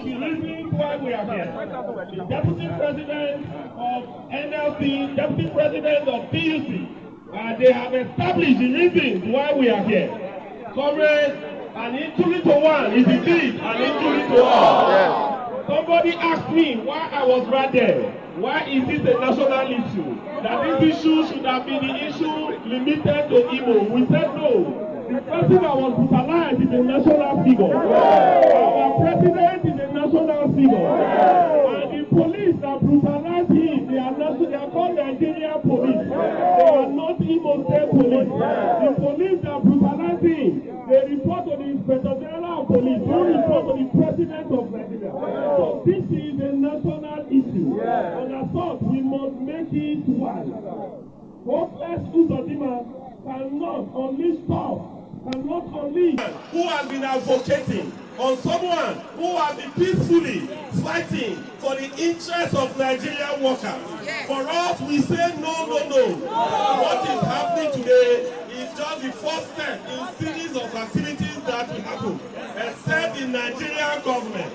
The reason why we are here, the Deputy President of NLC, Deputy President of TUC, they have established the reasons why we are here. Comrade, an injury to one is indeed an injury to all. Yes. Somebody asked me why I was right there. Why is this a national issue? That this issue should have been the issue limited to Imo. We said no. The person that was brutalized is a national figure. Our president is a national figure. And the police that brutalized him, they are called Nigerian police. They are not Imo State police. The police that brutalized him, they report to the Inspector General of Police, who report to the President of Nigeria. So this is a national issue. And I thought we must make it one. Hopeless Uzodima cannot only stop. Who has been advocating on someone who has been peacefully fighting for the interests of Nigerian workers. For us, we say no, no, no. What is happening today is just the first step in series of activities that will happen, except the Nigerian government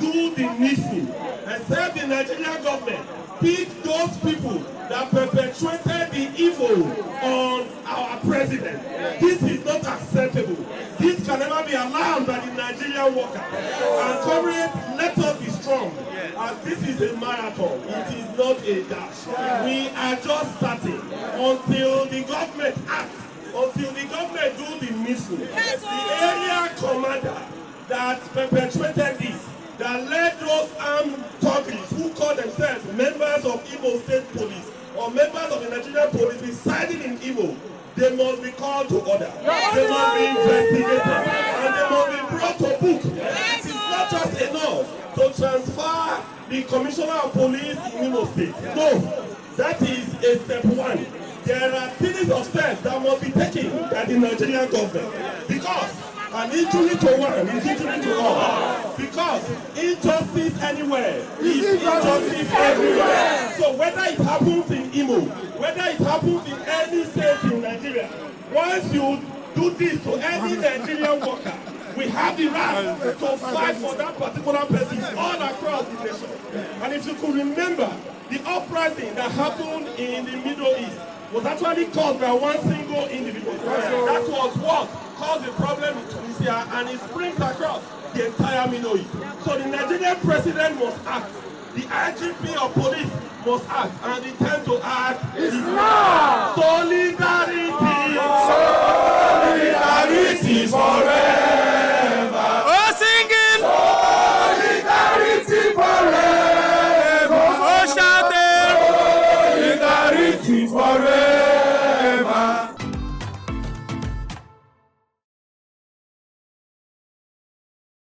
do the needful, except the Nigerian government pick those people that perpetrated the evil on our president. This is not acceptable. This can never be allowed by the Nigerian worker. And comrades, let us be strong. As this is a marathon, it is not a dash. We are just starting until the government acts, until the government do the needful. The area commander that perpetrated this, that led those armed thuggies who call themselves members of Imo State Police or members of the Nigerian police residing in Imo, they must be called to order. They must be investigated and they must be brought to book. It is not just enough to transfer the Commissioner of Police in Imo State. No, that is a step one. There are series of steps that must be taken by the Nigerian government, because an injury to one is injury to all. Because injustice anywhere is injustice everywhere. So whether it happens in Imo, whether it happens in any state in Nigeria, once you do this to any Nigerian worker, we have the right to fight for that particular person all across the nation. And if you could remember, the uprising that happened in the Middle East was actually caused by one single individual. That was what caused the problem in Tunisia, and it springs across the entire Middle East. So the Nigerian president must act. The IGP of police must act, and the time to act is now. Solidarity! Solidarity forever!